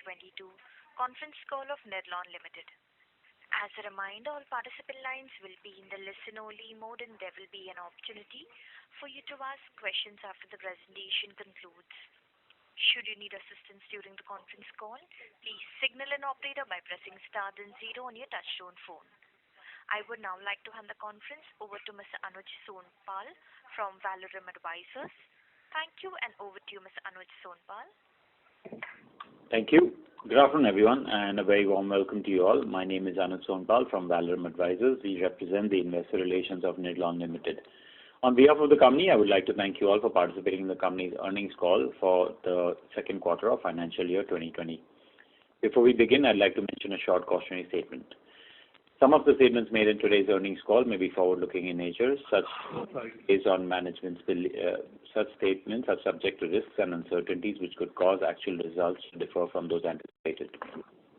2022 conference call of Nirlon Limited. As a reminder, all participant lines will be in the listen-only mode, and there will be an opportunity for you to ask questions after the presentation concludes. Should you need assistance during the conference call, please signal an operator by pressing star then zero on your touchtone phone. I would now like to hand the conference over to Mr. Anuj Sonpal from Valorem Advisors. Thank you, and over to you, Mr. Anuj Sonpal. Thank you. Good afternoon, everyone, and a very warm welcome to you all. My name is Anuj Sonpal from Valorem Advisors. We represent the investor relations of Nirlon Limited. On behalf of the company, I would like to thank you all for participating in the company's earnings call for the second quarter of financial year 2020. Before we begin, I'd like to mention a short cautionary statement. Some of the statements made in today's earnings call may be forward-looking in nature. Such statements are subject to risks and uncertainties which could cause actual results to differ from those anticipated.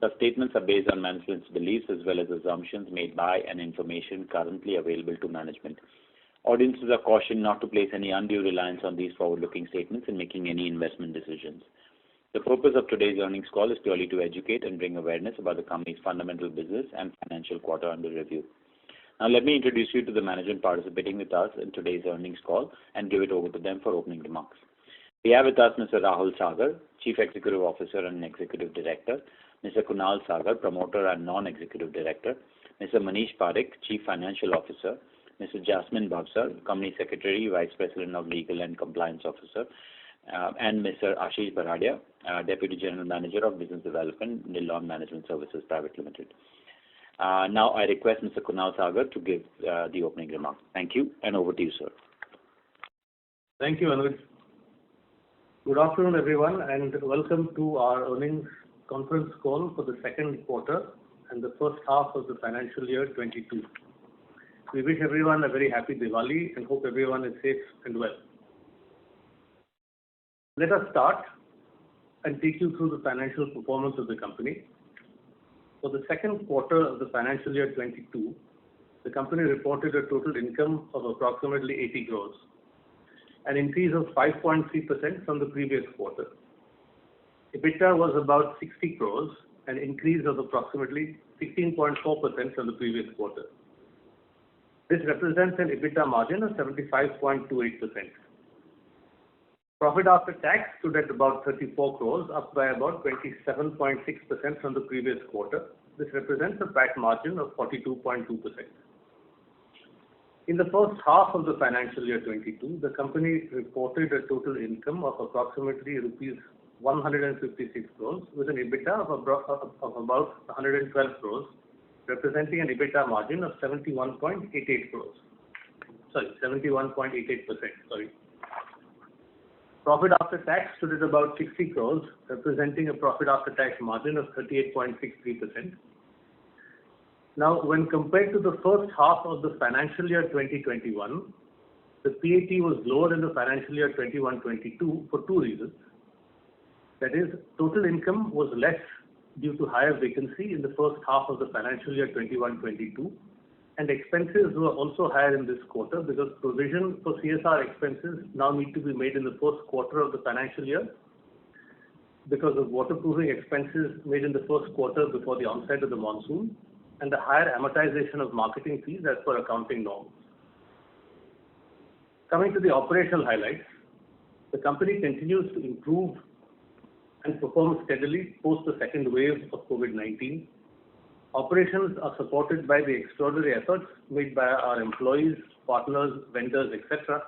The statements are based on management's beliefs as well as assumptions made by and information currently available to management. Audiences are cautioned not to place any undue reliance on these forward-looking statements in making any investment decisions. The purpose of today's earnings call is purely to educate and bring awareness about the company's fundamental business and financial quarter under review. Now let me introduce you to the management participating with us in today's earnings call and give it over to them for opening remarks. We have with us Mr. Rahul Sagar, Chief Executive Officer and Executive Director, Mr. Kunal Sagar, Promoter and Non-Executive Director, Mr. Manish Parekh, Chief Financial Officer, Mr. Jasmine Bhavsar, Company Secretary, Vice President of Legal and Compliance Officer, and Mr. Ashish Baradia, Deputy General Manager of Business Development, Nirlon Management Services Private Limited. Now I request Mr. Kunal Sagar to give the opening remarks. Thank you, and over to you, sir. Thank you, Anuj. Good afternoon, everyone, and welcome to our earnings conference call for the second quarter and the first half of the financial year 22. We wish everyone a very happy Diwali and hope everyone is safe and well. Let us start and take you through the financial performance of the company. For the second quarter of the financial year 22, the company reported a total income of approximately 80 crores, an increase of 5.3% from the previous quarter. EBITDA was about 60 crores, an increase of approximately 16.4% from the previous quarter. This represents an EBITDA margin of 75.28%. Profit after tax stood at about 34 crores, up by about 27.6% from the previous quarter. This represents a PAT margin of 42.2%. In the first half of the financial year 22, the company reported a total income of approximately rupees 156 crores with an EBITDA of about 112 crores, representing an EBITDA margin of 71.88%. Profit after tax stood at about 60 crores, representing a profit after tax margin of 38.63%. Now, when compared to the first half of the financial year 2021, the PAT was lower than the financial year 21-22 for two reasons. That is, total income was less due to higher vacancy in the first half of the financial year 21-22, and expenses were also higher in this quarter because provision for CSR expenses now need to be made in the first quarter of the financial year because of waterproofing expenses made in the first quarter before the onset of the monsoon, and the higher amortization of marketing fees as per accounting norms. Coming to the operational highlights, the company continues to improve and perform steadily post the second wave of COVID-19. Operations are supported by the extraordinary efforts made by our employees, partners, vendors, etc.,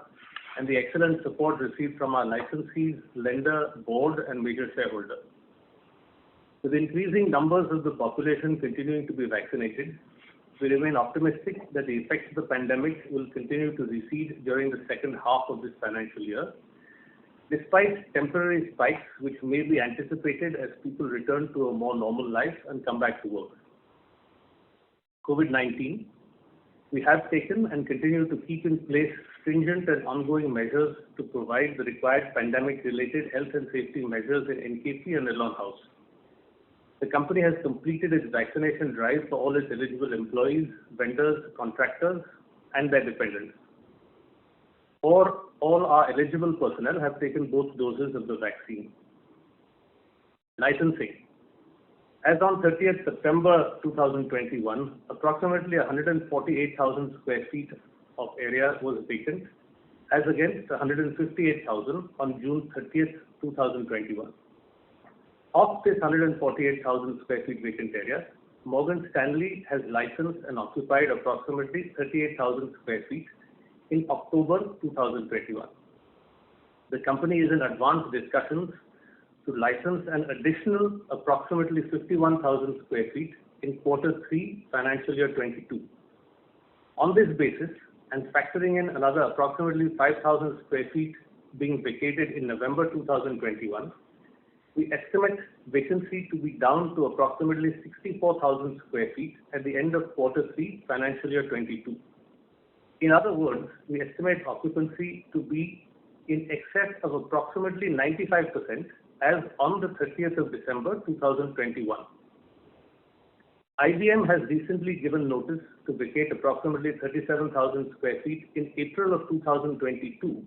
and the excellent support received from our licensees, lender, board, and major shareholders. With increasing numbers of the population continuing to be vaccinated, we remain optimistic that the effects of the pandemic will continue to recede during the second half of this financial year, despite temporary spikes which may be anticipated as people return to a more normal life and come back to work. COVID-19, we have taken and continue to keep in place stringent and ongoing measures to provide the required pandemic-related health and safety measures in NKP and Nirlon House. The company has completed its vaccination drive for all its eligible employees, vendors, contractors, and their dependents. All our eligible personnel have taken both doses of the vaccine. Licensing. As on 30th September 2021, approximately 148,000 square feet of area was vacant, as against 158,000 on June 30th, 2021. Of this 148,000 square feet vacant area, Morgan Stanley has licensed and occupied approximately 38,000 square feet in October 2021. The company is in advanced discussions to license an additional approximately 51,000 square feet in Q3 financial year 22. On this basis, and factoring in another approximately 5,000 square feet being vacated in November 2021, we estimate vacancy to be down to approximately 64,000 square feet at the end of Q3 financial year 22. In other words, we estimate occupancy to be in excess of approximately 95% as on the 30th of December 2021. IBM has recently given notice to vacate approximately 37,000 square feet in April of 2022,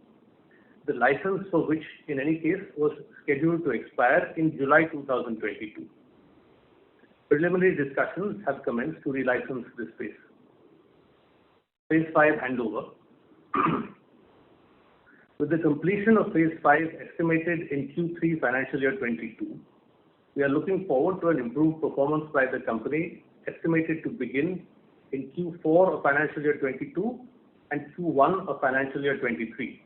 the license for which in any case was scheduled to expire in July 2022. Preliminary discussions have commenced to relicense this space. Phase 5 handover. With the completion of Phase 5 estimated in Q3 financial year 22, we are looking forward to an improved performance by the company estimated to begin in Q4 of financial year 22 and Q1 of financial year 23.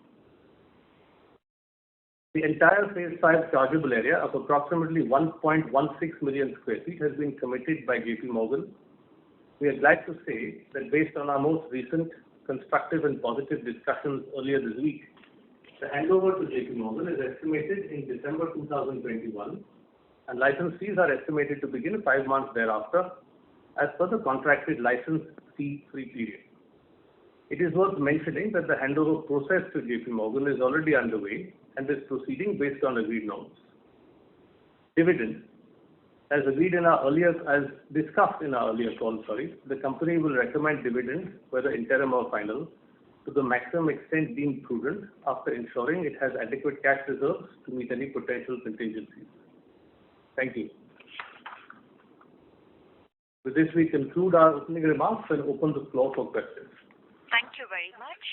The entire Phase 5 chargeable area of approximately 1.16 million square feet has been committed by JP Morgan. We are glad to say that based on our most recent constructive and positive discussions earlier this week, the handover to JP Morgan is estimated in December 2021, and license fees are estimated to begin 5 months thereafter as per the contracted license fee-free period. It is worth mentioning that the handover process to JP Morgan is already underway and is proceeding based on agreed norms. Dividends. As discussed in our earlier call, the company will recommend dividends, whether interim or final, to the maximum extent deemed prudent after ensuring it has adequate cash reserves to meet any potential contingencies. Thank you. With this, we conclude our opening remarks and open the floor for questions. Thank you very much.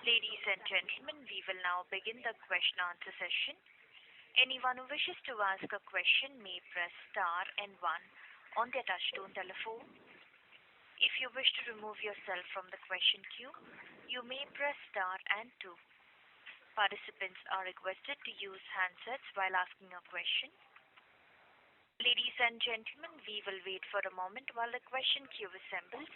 Ladies and gentlemen, we will now begin the question-answer session. Anyone who wishes to ask a question may press star and 1 on their touchtone telephone. If you wish to remove yourself from the question queue, you may press star and 2. Participants are requested to use handsets while asking a question. Ladies and gentlemen, we will wait for a moment while the question queue assembles.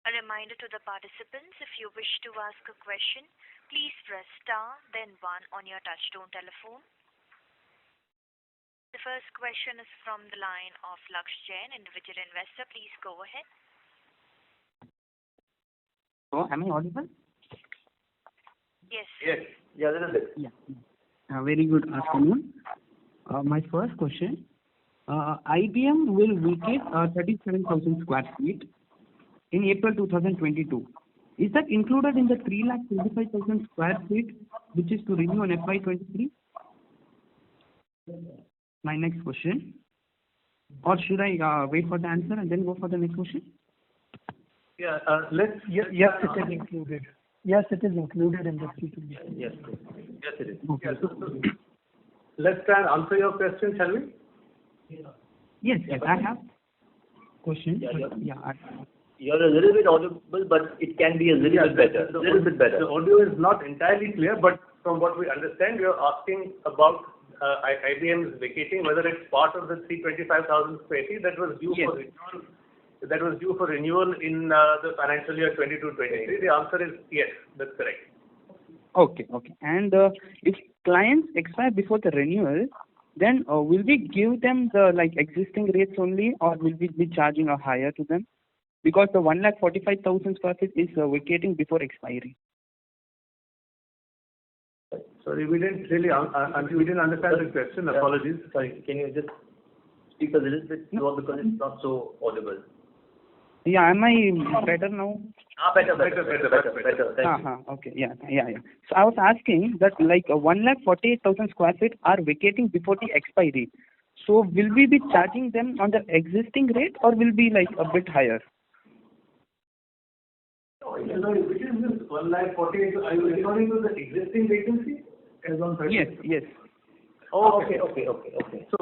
A reminder to the participants, if you wish to ask a question, please press star then 1 on your touchtone telephone. The first question is from the line of Laksh Jain, individual investor. Please go ahead. Oh, am I audible? Yes. Yes. Yeah, that is it. Yeah. Very good afternoon. My first question. IBM will vacate 37,000 square feet in April 2022. Is that included in the 325,000 square feet which is to renew on FY23? My next question. Or should I wait for the answer and then go for the next question? Yeah, Yes, it is included. Yes, it is included in the 325. Yes, it is. Okay. Yeah, so let's try and answer your question, shall we? Yes, I have question. You're a little bit audible, but it can be a little bit better. The audio is not entirely clear, but from what we understand, you're asking about IBM's vacating, whether it's part of the 325,000 square feet that was due for renewal. That was due for renewal in the financial year 22-23. The answer is yes, that's correct. Okay. And if clients expire before the renewal, then will we give them the existing rates only, or will we be charging a higher to them? Because the 145,000 square feet is vacating before expiry. Sorry, we didn't really we didn't understand the question. Apologies. Sorry, can you just speak a little bit slower because it's not so audible? Yeah, am I better now? Better. Thank you. Okay. Yeah. So I was asking that like 1,48,000 square feet are vacating before the expiry. So will we be charging them on the existing rate or will be like a bit higher? Which is this 1,48,000? Are you referring to the existing vacancy as on 30? Yes. Okay. So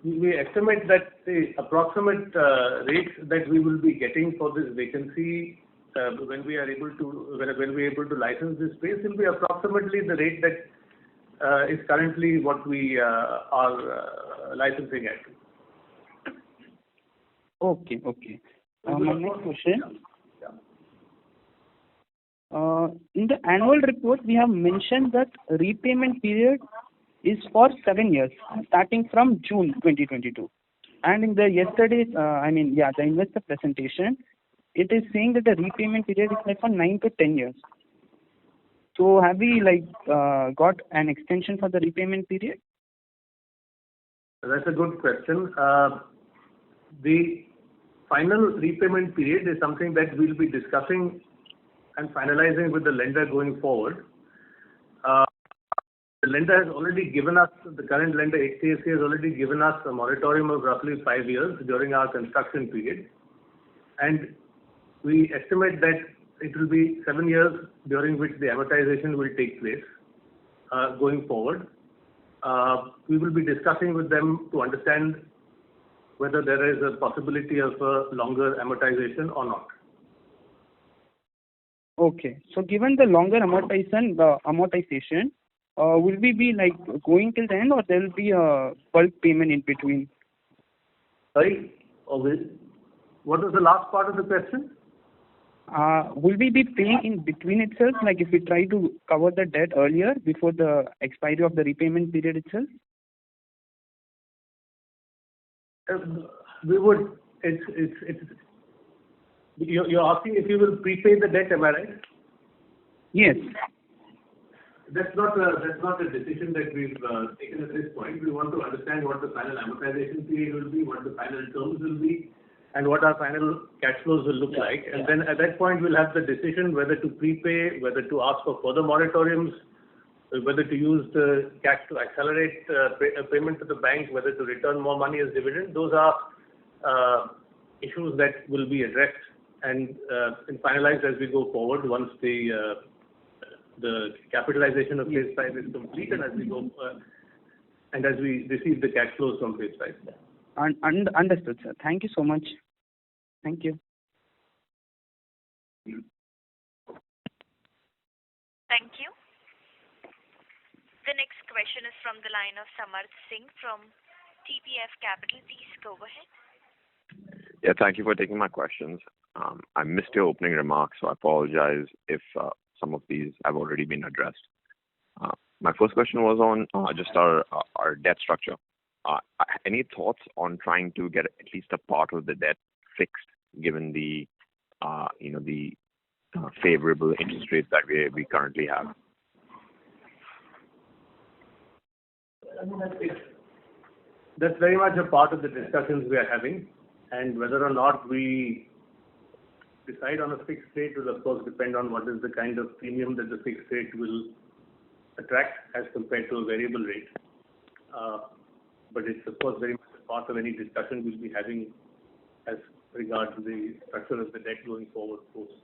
we estimate that the approximate rates that we will be getting for this vacancy when we are able to license this space will be approximately the rate that is currently what we are licensing at. Okay. My next question. In the annual report, we have mentioned that repayment period is for 7 years, starting from June 2022. And in the the investor presentation, it is saying that the repayment period is like for 9 to 10 years. So have we got an extension for the repayment period? That's a good question. The final repayment period is something that we'll be discussing and finalizing with the lender going forward. The lender has already given us, the current lender HDFC has already given us a moratorium of roughly 5 years during our construction period. And we estimate that it will be 7 years during which the amortization will take place going forward. We will be discussing with them to understand whether there is a possibility of a longer amortization or not. Okay. So given the longer amortization, will we be like going till the end or there will be a bulk payment in between? Sorry? What was the last part of the question? Will we be paying in between itself, like if we try to cover the debt earlier before the expiry of the repayment period itself? We would. You're asking if you will prepay the debt, am I right? Yes. That's not a decision that we've taken at this point. We want to understand what the final amortization period will be, what the final terms will be, and what our final cash flows will look like. And then at that point, we'll have the decision whether to prepay, whether to ask for further moratoriums, whether to use the cash to accelerate payment to the bank, whether to return more money as dividend. Those are issues that will be addressed and finalized as we go forward once the capitalization of phase 5 is complete and as we receive the cash flows from phase 5. Understood, sir. Thank you so much. Thank you. Thank you. The next question is from the line of Samarth Singh from TPF Capital. Please go ahead. Yeah, thank you for taking my questions. I missed your opening remarks, so I apologize if some of these have already been addressed. My first question was on just our debt structure. Any thoughts on trying to get at least a part of the debt fixed, given the favorable interest rates that we currently have? That's very much a part of the discussions we are having, and whether or not we decide on a fixed rate will of course depend on what is the kind of premium that the fixed rate will attract as compared to a variable rate. But it's of course very much a part of any discussion we'll be having as regards to the structure of the debt going forward post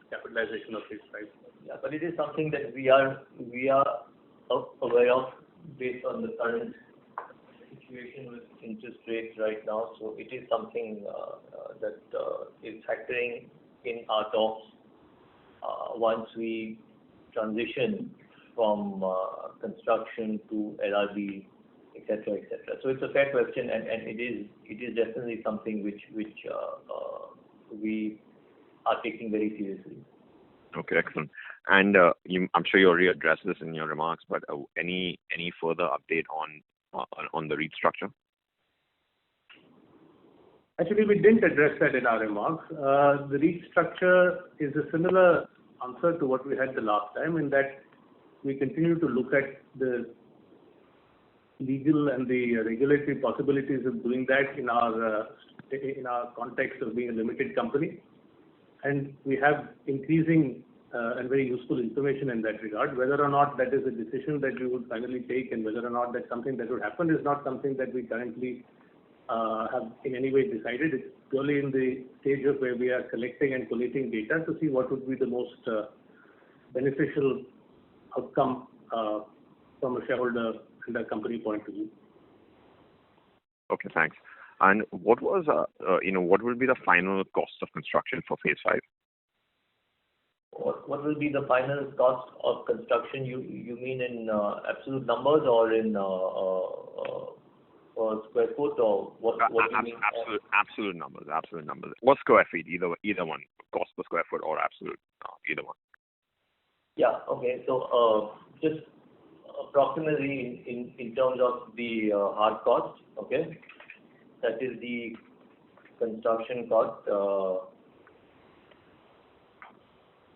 capitalization of phase 5. Yeah, but it is something that we are aware of based on the current situation with interest rates right now. So it is something that is factoring in our talks once we transition from construction to LRD, etc., etc. So it's a fair question, and it is definitely something which we are taking very seriously. Okay, excellent. And I'm sure you already addressed this in your remarks, but any further update on the REIT structure? Actually, we didn't address that in our remarks. The REIT structure is a similar answer to what we had the last time, in that we continue to look at the legal and the regulatory possibilities of doing that in our context of being a limited company. And we have increasing and very useful information in that regard. Whether or not that is a decision that we would finally take and whether or not that's something that would happen is not something that we currently have in any way decided. It's purely in the stage of where we are collecting and collating data to see what would be the most beneficial outcome from a shareholder and a company point of view. Okay, thanks. And what was, what will be the final cost of construction for phase 5? What will be the final cost of construction? You mean in absolute numbers or in or square foot, or what do you mean? Absolute numbers. Or square feet, either one. Cost per square foot or absolute, either one. Yeah. Okay. So just approximately in terms of the hard cost, okay, that is the construction cost.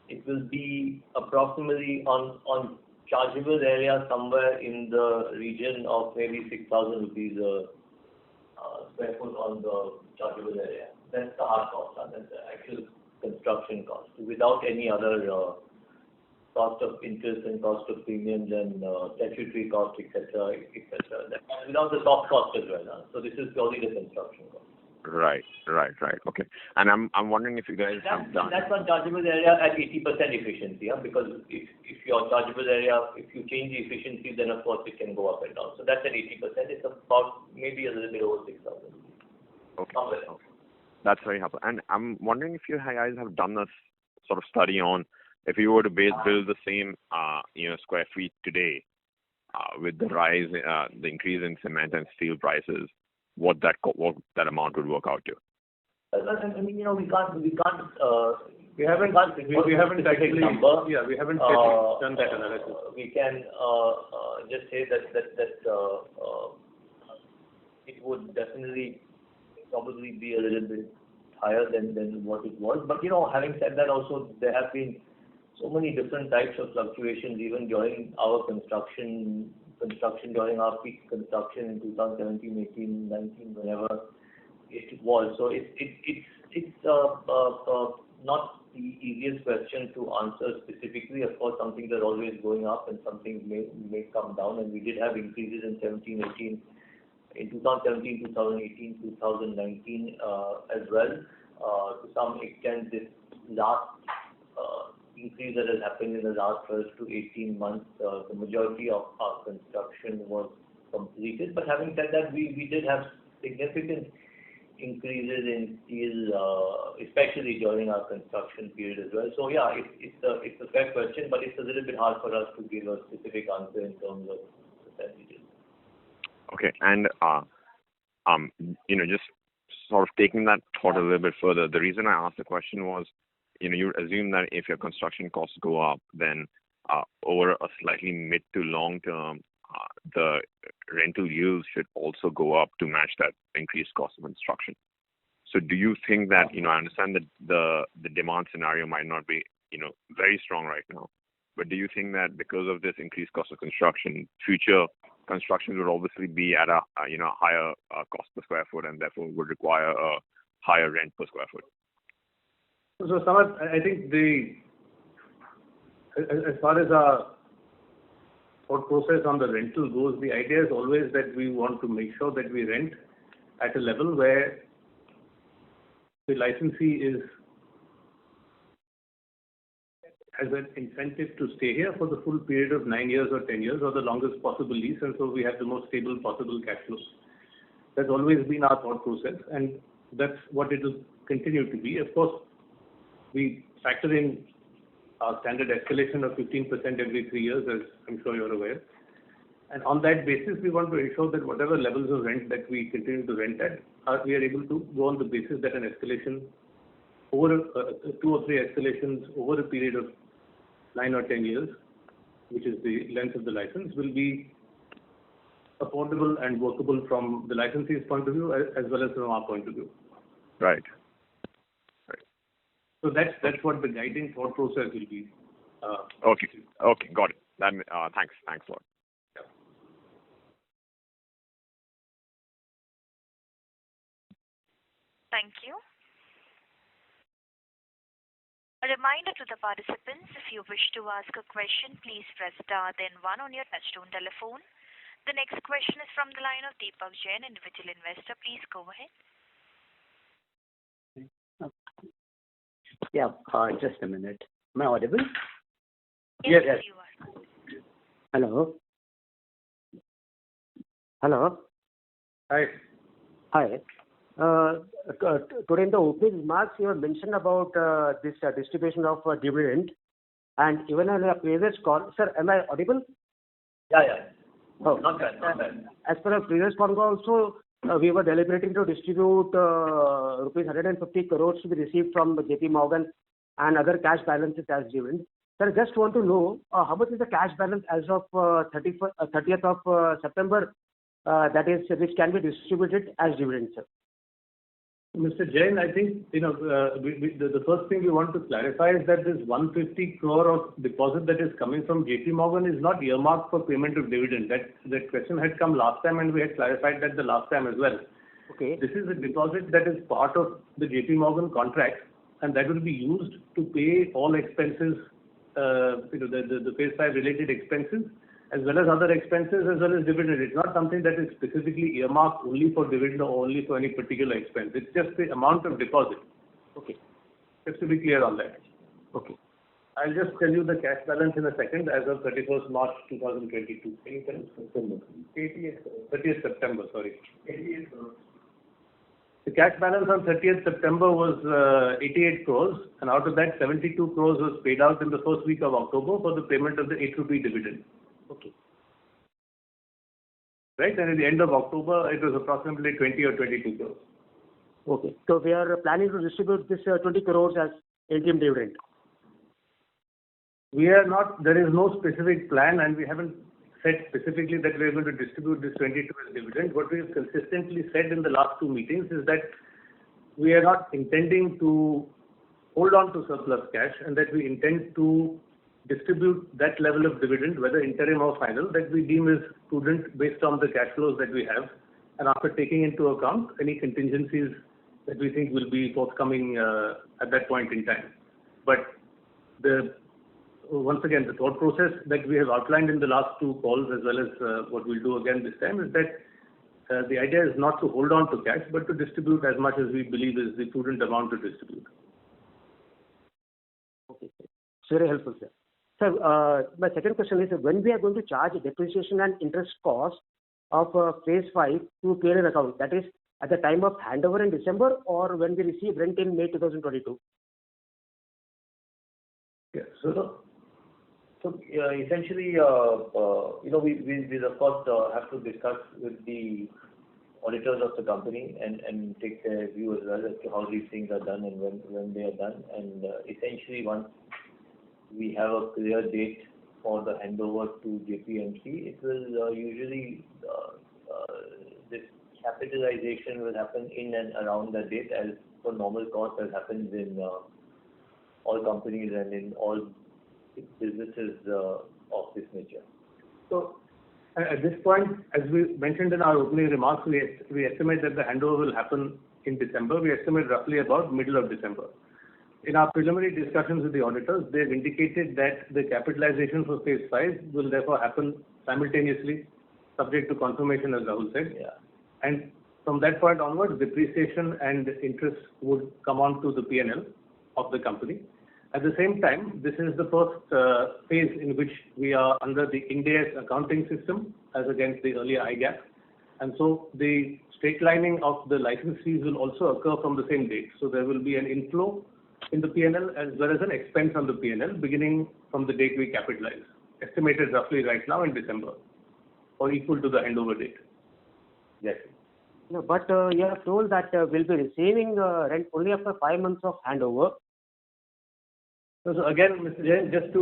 It will be approximately on chargeable area somewhere in the region of maybe 6,000 rupees square foot on the chargeable area. That's the hard cost, and that's the actual construction cost, without any other cost of interest and cost of premiums and statutory cost, etc., etc. Without the soft cost as well. So this is purely the construction cost. Right. Okay. And I'm wondering if you guys have done. That's on chargeable area at 80% efficiency, because if your chargeable area, if you change the efficiency, then of course it can go up and down. So that's at 80%. It's about maybe a little bit over 6,000. Okay. That's very helpful. And I'm wondering if you guys have done this sort of study on if you were to build the same square feet today with the rise, the increase in cement and steel prices, what that amount would work out to. I mean, we haven't actually number. Yeah, we haven't done that analysis. We can just say that it would definitely probably be a little bit higher than what it was. But having said that, also there have been so many different types of fluctuations even during our construction during our peak construction in 2017, 18, 19, whenever it was. So it's not the easiest question to answer specifically. Of course, some things are always going up and some things may come down. And we did have increases in 17, 18, in 2017, 2018, 2019 as well. To some extent, this last increase that has happened in the last 12 to 18 months, the majority of our construction was completed. But having said that, we did have significant increases in steel, especially during our construction period as well. So yeah, it's a fair question, but it's a little bit hard for us to give a specific answer in terms of percentages. Okay, and just sort of taking that thought a little bit further, the reason I asked the question was, you assume that if your construction costs go up, then over a slightly mid to long term, the rental yields should also go up to match that increased cost of construction. So do you think that, I understand that the demand scenario might not be, very strong right now, but do you think that because of this increased cost of construction, future construction would obviously be at a higher cost per square foot and therefore would require a higher rent per square foot? So, Samarth, I think as far as our thought process on the rental goes, the idea is always that we want to make sure that we rent at a level where the licensee has an incentive to stay here for the full period of 9 years or 10 years or the longest possible lease, and so we have the most stable possible cash flows. That's always been our thought process, and that's what it will continue to be. Of course, we factor in our standard escalation of 15% every 3 years, as I'm sure you're aware. And on that basis, we want to ensure that whatever levels of rent that we continue to rent at, we are able to go on the basis that an escalation over 2 or 3 escalations over a period of 9 or 10 years, which is the length of the license, will be affordable and workable from the licensee's point of view as well as from our point of view. Right. So that's what the guiding thought process will be. Okay, got it. Thanks a lot. Thank you. A reminder to the participants, if you wish to ask a question, please press star then one on your touchtone telephone. The next question is from the line of Deepak Jain, individual investor. Please go ahead. Yeah, just a minute. Am I audible? Yes, Yes. you are. Hello? Hello? Hi. Hi. Today in the opening remarks, you have mentioned about this distribution of dividend, and even on a previous call, sir, am I audible? Yeah. Oh. Not bad. As per a previous call also, we were deliberating to distribute rupees 150 crores to be received from JP Morgan and other cash balances as dividend. Sir, just want to know how much is the cash balance as of 30th of September, that is, which can be distributed as dividend, sir. Mr. Jain, I think, the first thing we want to clarify is that this 150 crore of deposit that is coming from JP Morgan is not earmarked for payment of dividend. That question had come last time, and we had clarified that the last time as well. Okay. This is a deposit that is part of the JP Morgan contract, and that will be used to pay all expenses, the phase 5 related expenses, as well as other expenses, as well as dividend. It's not something that is specifically earmarked only for dividend or only for any particular expense. It's just the amount of deposit. Okay. Just to be clear on that. Okay. I'll just tell you the cash balance in a second as of 31st March 2022. Can you tell us? September. 30th September, sorry. 88 crores. The cash balance on 30th September was 88 crores, and out of that 72 crores was paid out in the first week of October for the payment of the 8 rupee dividend. Okay. Right, and at the end of October, it was approximately 20 or 22 crores. Okay. So we are planning to distribute this 20 crores as interim dividend. We are not, there is no specific plan, and we haven't said specifically that we are going to distribute this 22 as dividend. What we have consistently said in the last two meetings is that we are not intending to hold on to surplus cash, and that we intend to distribute that level of dividend, whether interim or final, that we deem is prudent based on the cash flows that we have, and after taking into account any contingencies that we think will be forthcoming at that point in time. But once again, the thought process that we have outlined in the last two calls, as well as what we'll do again this time, is that the idea is not to hold on to cash, but to distribute as much as we believe is the prudent amount to distribute. Okay, sir. It's very helpful, sir. Sir, my second question is, when we are going to charge depreciation and interest cost of phase 5 to P&L account, that is at the time of handover in December or when we receive rent in May 2022? Yeah, So essentially, we of course have to discuss with the auditors of the company and take their view as well as to how these things are done and when they are done. And essentially, once we have a clear date for the handover to JPMC, it will usually this capitalization will happen in and around the date, as for normal cost as happens in all companies and in all businesses of this nature. So at this point, as we mentioned in our opening remarks, we estimate that the handover will happen in December. We estimate roughly about middle of December. In our preliminary discussions with the auditors, they've indicated that the capitalization for phase 5 will therefore happen simultaneously, subject to confirmation, as Rahul said. Yeah. And from that point onwards, depreciation and interest would come on to the P&L of the company. At the same time, this is the first phase in which we are under the Ind AS accounting system as against the earlier IGAAP. And so the straight lining of the license fees will also occur from the same date. So there will be an inflow in the P&L as well as an expense on the P&L beginning from the date we capitalize, estimated roughly right now in December, or equal to the handover date. Yes. No, but you have told that we'll be receiving rent only after 5 months of handover. So again, Mr. Jain, just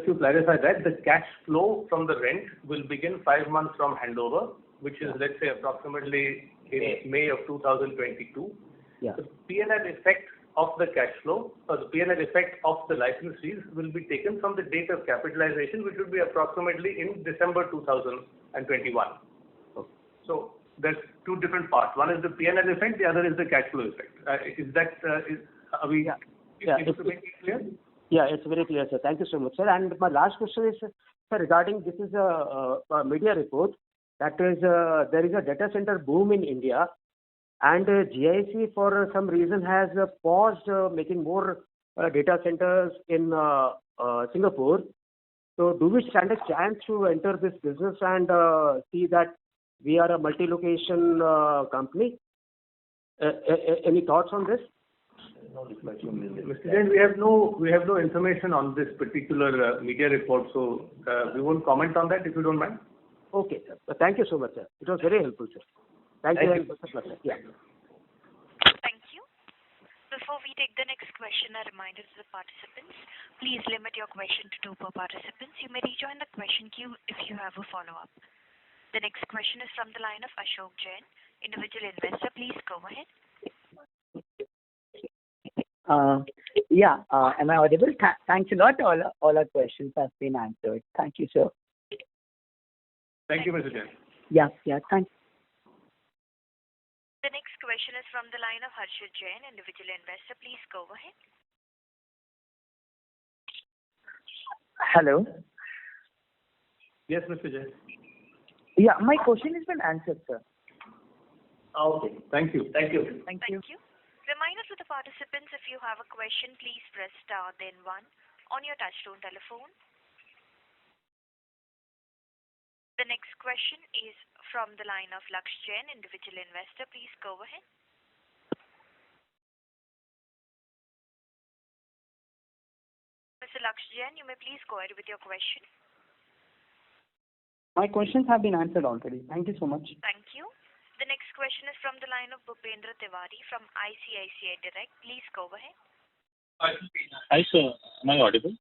to clarify that, the cash flow from the rent will begin 5 months from handover, which is, let's say, approximately in May of 2022. Yeah. The P&L effect of the cash flow, or the P&L effect of the license fees, will be taken from the date of capitalization, which will be approximately in December 2021. Okay. So there's two different parts. One is the P&L effect, the other is the cash flow effect. Are we able to make it clear? Yeah, it's very clear, sir. Thank you so much, sir. And my last question is, sir, regarding this is a media report that is there is a data center boom in India, and GIC for some reason has paused making more data centers in Singapore. So do we stand a chance to enter this business and see that we are a multi-location company? Any thoughts on this? Mr. Jain, we have no information on this particular media report, so we won't comment on that if you don't mind. Okay, sir. Thank you so much, sir. It was very helpful, sir. Thank you very much, sir. Yeah. Thank you. Before we take the next question, a reminder to the participants, please limit your question to 2 per participants. You may rejoin the question queue if you have a follow-up. The next question is from the line of Ashok Jain, individual investor. Please go ahead. Am I audible? Thanks a lot. All our questions have been answered. Thank you, sir. Thank you, Mr. Jain. Yeah, thanks. The next question is from the line of Harshit Jain, individual investor. Please go ahead. Hello. Yes, Mr. Jain. Yeah, my question has been answered, sir. Okay. Thank you. Thank you. Reminder to the participants, if you have a question, please press star then 1 on your touchtone telephone. The next question is from the line of Laksh Jain, individual investor. Please go ahead. Mr. Laksh Jain, you may please go ahead with your question. My questions have been answered already. Thank you so much. Thank you. The next question is from the line of Bhupendra Tiwari from ICICI Direct. Please go ahead. Hi, sir. Am I audible?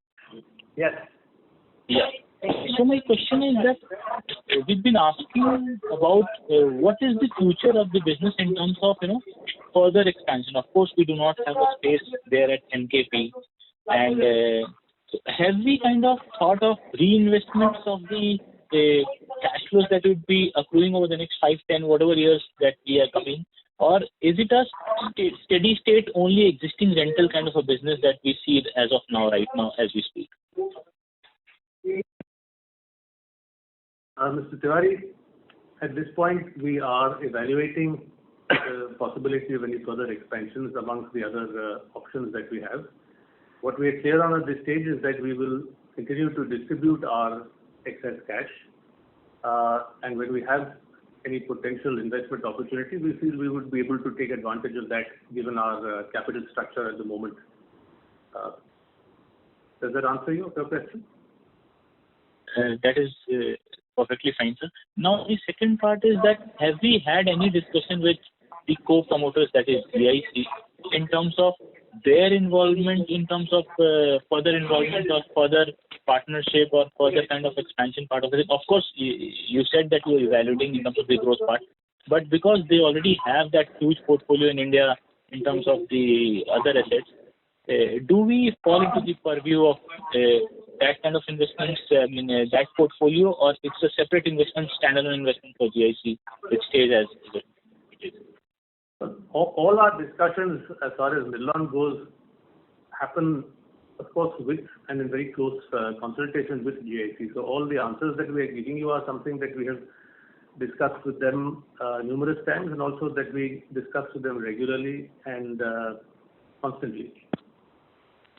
Yes. Yeah. So my question is that we've been asking about what is the future of the business in terms of further expansion. Of course, we do not have a space there at NKP, and have we kind of thought of reinvestments of the cash flows that would be accruing over the next 5, 10, whatever years that we are coming, or is it a steady state only existing rental kind of a business that we see as of now, right now, as we speak? Mr. Tiwari, at this point, we are evaluating the possibility of any further expansions amongst the other options that we have. What we are clear on at this stage is that we will continue to distribute our excess cash, and when we have any potential investment opportunity, we feel we would be able to take advantage of that given our capital structure at the moment. Does that answer your question? That is perfectly fine, sir. Now, the second part is that have we had any discussion with the co-promoters, that is GIC, in terms of their involvement, in terms of further involvement or further partnership or further kind of expansion part of it? Of course, you said that you are evaluating in terms of the growth part, but because they already have that huge portfolio in India in terms of the other assets, do we fall into the purview of that kind of investments, that portfolio, or it's a separate investment, standalone investment for GIC, which stays as it is? All our discussions as far as Nirlon goes happen, of course, with and in very close consultation with GIC. So all the answers that we are giving you are something that we have discussed with them numerous times, and also that we discuss with them regularly and constantly.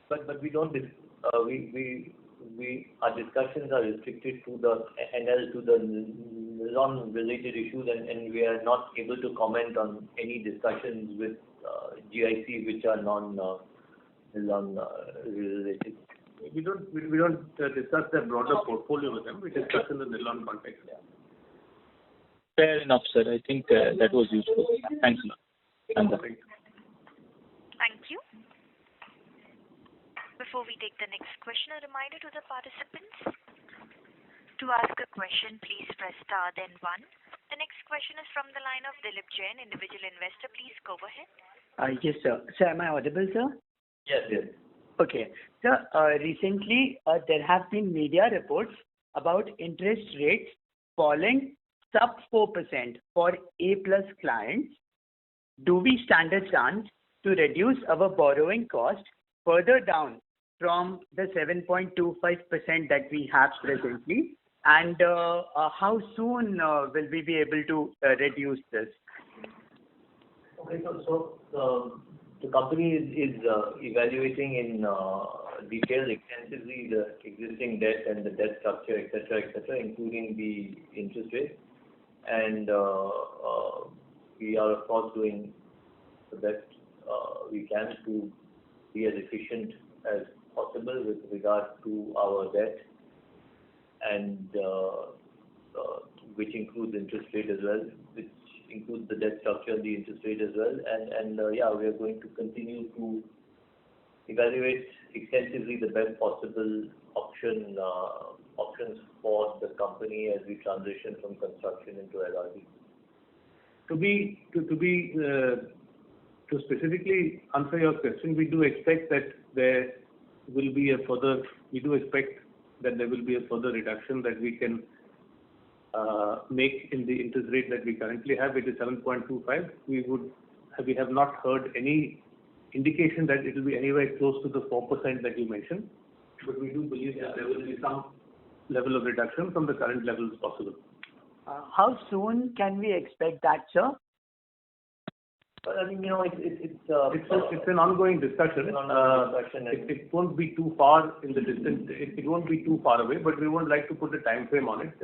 But we don't. Our discussions are restricted to the NL, to the Nirlon-related issues, and we are not able to comment on any discussions with GIC which are non-Nirlon related. We don't discuss their broader portfolio with them. We discuss in the Nirlon context. Yeah. Fair enough, sir. I think that was useful. Thanks a lot. Thank you. Before we take the next question, a reminder to the participants. To ask a question, please press star then 1. The next question is from the line of Dilip Jain, individual investor. Please go ahead. Yes, sir. Sir, am I audible, sir? Yes. Okay. Sir, recently there have been media reports about interest rates falling sub 4% for A+ clients, do we stand a chance to reduce our borrowing cost further down from the 7.25% that we have presently? And how soon will we be able to reduce this? Okay, so the company is evaluating in detail extensively the existing debt and the debt structure, etc., including the interest rate. And we are, of course, doing the best we can to be as efficient as possible with regard to our debt, and which includes interest rate as well, which includes the debt structure and the interest rate as well. And yeah, we are going to continue to evaluate extensively the best possible options for the company as we transition from construction into LRD. To specifically answer your question, we do expect that there will be a further reduction that we can make in the interest rate that we currently have. It is 7.25. We have not heard any indication that it will be anywhere close to the 4% that you mentioned, but we do believe that there will be some level of reduction from the current levels possible. How soon can we expect that, sir? But I mean, it's an ongoing discussion. It won't be too far in the distance. It won't be too far away, but we won't like to put a time frame on it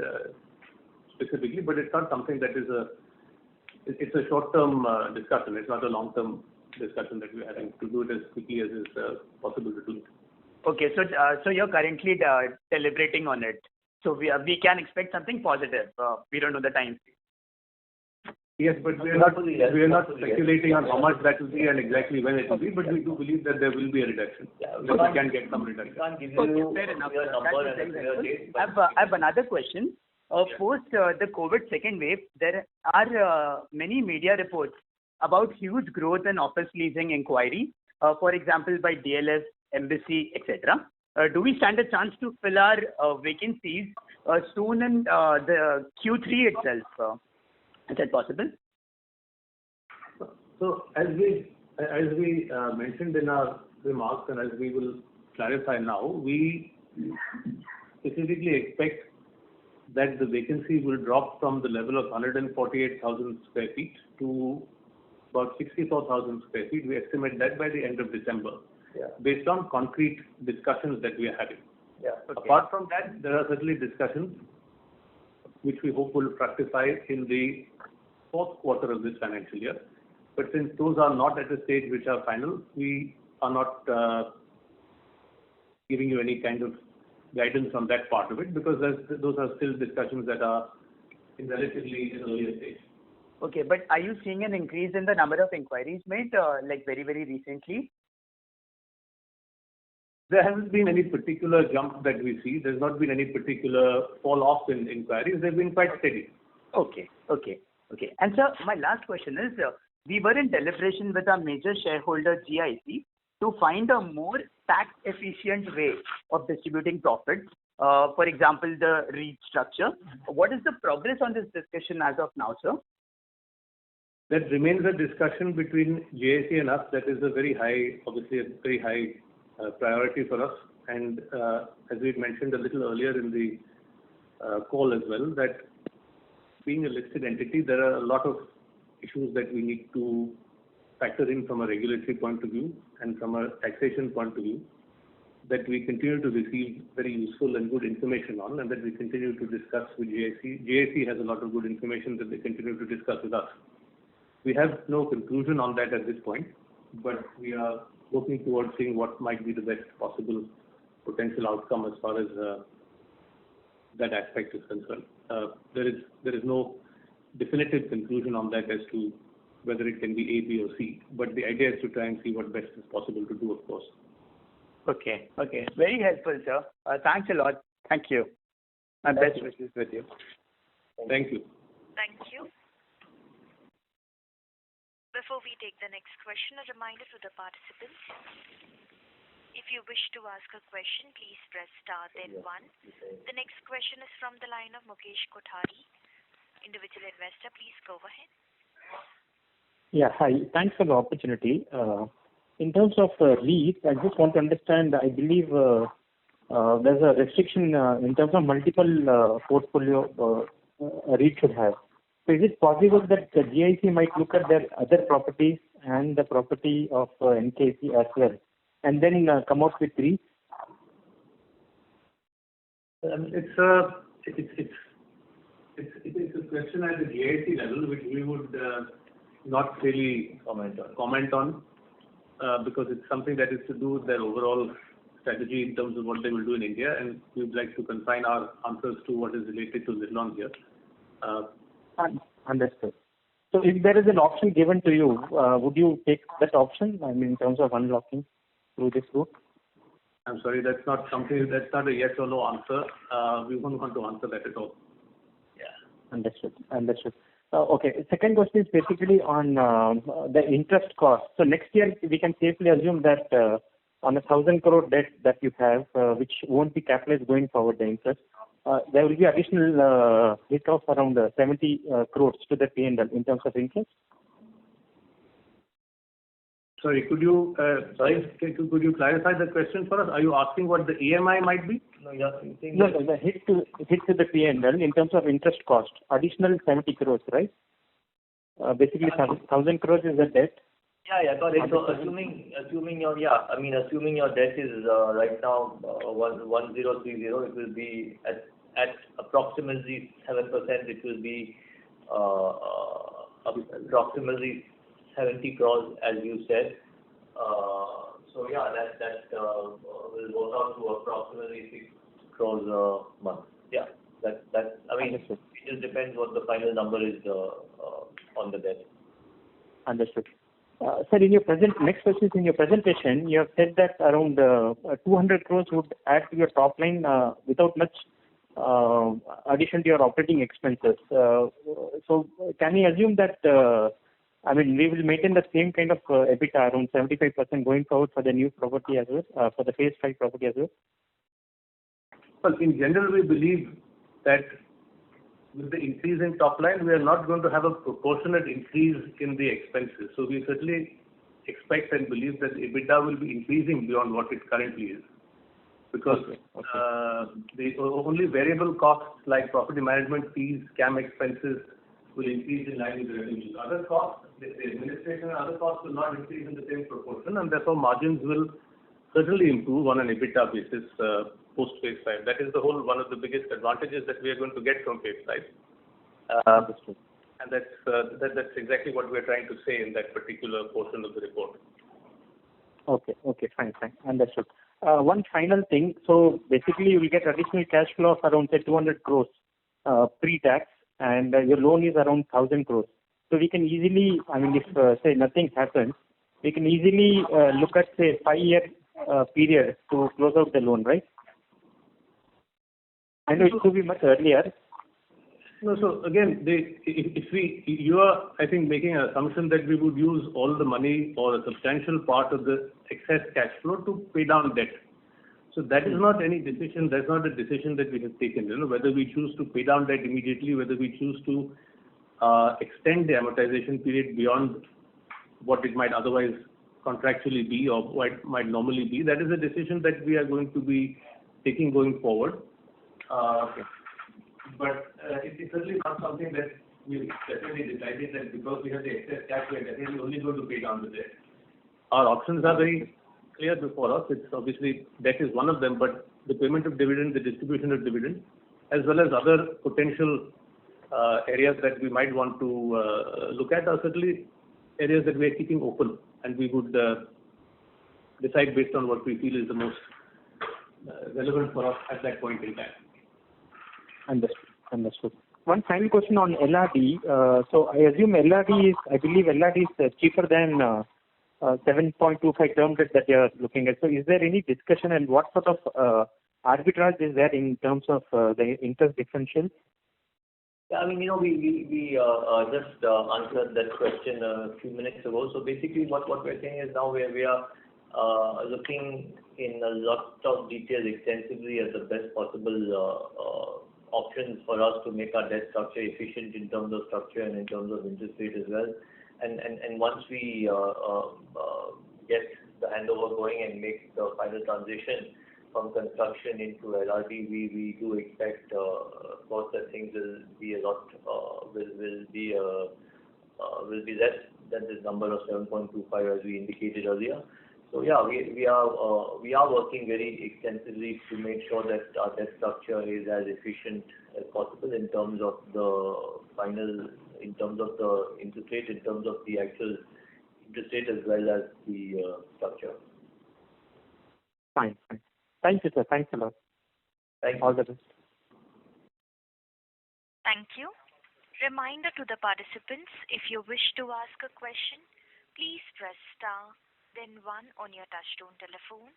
specifically. But it's not something that is it's a short-term discussion. It's not a long-term discussion that we're having to do it as quickly as is possible to do it. Okay, so you're currently deliberating on it. So we can expect something positive. We don't know the time. Yes, but we are not speculating on how much that will be and exactly when it will be, but we do believe that there will be a reduction. Yeah, we can get some reduction. Can't give you fair enough. a number and a clear date. I have another question. Post the COVID second wave, there are many media reports about huge growth in office leasing inquiry, for example, by DLF, Embassy, etc. Do we stand a chance to fill our vacancies soon in the Q3 itself? Is that possible? So as we mentioned in our remarks and as we will clarify now, we specifically expect that the vacancy will drop from the level of 148,000 square feet to about 64,000 square feet. We estimate that by the end of December, based on concrete discussions that we are having. Yeah. Okay. Apart from that, there are certainly discussions which we hope will fructify in the fourth quarter of this financial year. But since those are not at a stage which are final, we are not giving you any kind of guidance on that part of it, because those are still discussions that are in relatively earlier stage. Okay, but are you seeing an increase in the number of inquiries made, like very, very recently? There hasn't been any particular jump that we see. There's not been any particular fall off in inquiries. They've been quite steady. Okay. And sir, my last question is, we were in deliberation with our major shareholder GIC to find a more tax efficient way of distributing profits. For example, the REIT structure. What is the progress on this discussion as of now, sir? That remains a discussion between GIC and us. That is obviously a very high priority for us. And as we mentioned a little earlier in the call as well, that being a listed entity, there are a lot of issues that we need to factor in from a regulatory point of view and from a taxation point of view, that we continue to receive very useful and good information on, and that we continue to discuss with GIC. GIC has a lot of good information that they continue to discuss with us. We have no conclusion on that at this point, but we are working towards seeing what might be the best possible potential outcome as far as that aspect is concerned. There is no definitive conclusion on that as to whether it can be A, B, or C, but the idea is to try and see what best is possible to do, of course. Okay. Very helpful, sir. Thanks a lot. Thank you. My best wishes with you. Thank you. Thank you. Before we take the next question, a reminder to the participants. If you wish to ask a question, please press star then one. The next question is from the line of Mukesh Kothari individual investor. Please go ahead. Yeah, hi. Thanks for the opportunity. In terms of REIT, I just want to understand, I believe there's a restriction in terms of multiple portfolio a REIT should have. So is it possible that the GIC might look at their other properties and the property of NKC as well, and then come out with REIT? It's a question at the GIC level, which we would not really comment on because it's something that is to do with their overall strategy in terms of what they will do in India, and we would like to confine our answers to what is related to Zilon here. Understood. So if there is an option given to you, would you take that option? I mean, in terms of unlocking through this route? I'm sorry, that's not a yes or no answer. We won't want to answer that at all. Yeah. Understood. Okay. Second question is basically on the interest cost. So next year we can safely assume that on 1,000 crore debt that you have, which won't be capitalized going forward, the interest, there will be additional hit of around 70 crores to the P&L in terms of interest. Sorry, could you clarify the question for us? Are you asking what the EMI might be? No, the hit to the P&L in terms of interest cost, additional 70 crores, right? Basically, 1,000 crores is the debt. Yeah, got it. So assuming your debt is right now 1030, it will be at approximately 7%. It will be approximately 70 crores, as you said. So yeah, that will work out to approximately 6 crores a month. Yeah, that I mean, it just depends what the final number is on the debt. Understood. Sir, in your next question is, in your presentation, you have said that around 200 crores would add to your top line without much addition to your operating expenses. So can we assume that, we will maintain the same kind of EBITDA, around 75% going forward for the new property as well, for the phase 5 property as well? Well, in general, we believe that with the increase in top line, we are not going to have a proportionate increase in the expenses. So we certainly expect and believe that EBITDA will be increasing beyond what it currently is. Because the only variable costs like property management fees, CAM expenses will increase in line with revenues. Other costs, the administration and other costs will not increase in the same proportion, and therefore margins will certainly improve on an EBITDA basis post phase 5. That is one of the biggest advantages that we are going to get from phase 5. And that's exactly what we are trying to say in that particular portion of the report. Okay, fine. Understood. One final thing. So basically, you will get additional cash flow of around, say, 200 crores pre-tax, and your loan is around 1,000 crores. So we can easily, if say nothing happens, we can easily look at, say, 5-year period to close out the loan, right? I know it could be much earlier. No, so again, you are, I think, making an assumption that we would use all the money or a substantial part of the excess cash flow to pay down debt. So that is not any decision. That's not a decision that we have taken. Whether we choose to pay down debt immediately, whether we choose to extend the amortization period beyond what it might otherwise contractually be or what might normally be, that is a decision that we are going to be taking going forward. But it is certainly not something that we definitely decided that because we have the excess cash, we are definitely only going to pay down the debt. Our options are very clear before us. It's obviously debt is one of them, but the payment of dividend, the distribution of dividend, as well as other potential areas that we might want to look at are certainly areas that we are keeping open, and we would decide based on what we feel is the most relevant for us at that point in time. Understood. One final question on LRD. So I assume I believe LRD is cheaper than 7.25 term debt that you are looking at. So is there any discussion, and what sort of arbitrage is there in terms of the interest differential? Yeah, we just answered that question a few minutes ago. So basically what we're saying is now we are looking in a lot of detail extensively at the best possible options for us to make our debt structure efficient in terms of structure and in terms of interest rate as well. And once we get the handover going and make the final transition from construction into LRD, we do expect, of course, that things will be a lot, will be less than this number of 7.25 as we indicated earlier. So yeah, we are working very extensively to make sure that our debt structure is as efficient as possible in terms of the final, in terms of the interest rate, in terms of the actual interest rate as well as the structure. Fine. Thank you, sir. Thanks a lot. Thank you. All the best. Thank you. Reminder to the participants, if you wish to ask a question, please press star, then 1 on your touchtone telephone.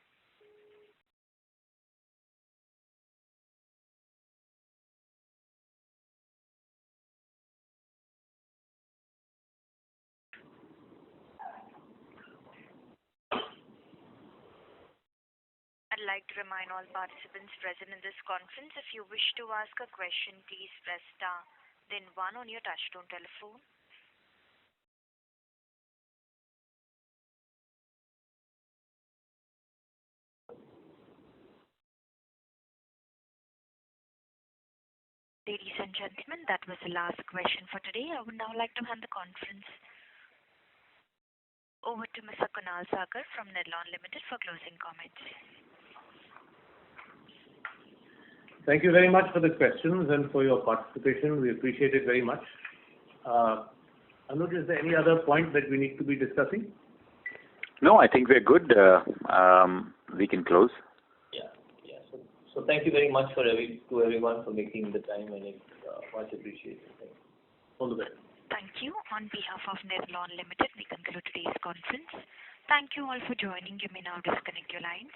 I'd like to remind all participants present in this conference, if you wish to ask a question, please press star, then 1 on your touchtone telephone. Ladies and gentlemen, that was the last question for today. I would now like to hand the conference over to Mr. Kunal Sagar from Nedlon Limited for closing comments. Thank you very much for the questions and for your participation. We appreciate it very much. Anuj, is there any other point that we need to be discussing? No, I think we're good. We can close. So thank you very much to everyone for making the time, and it's much appreciated. Thank you. All the best. Thank you. On behalf of Nedlon Limited, we conclude today's conference. Thank you all for joining. You may now disconnect your lines.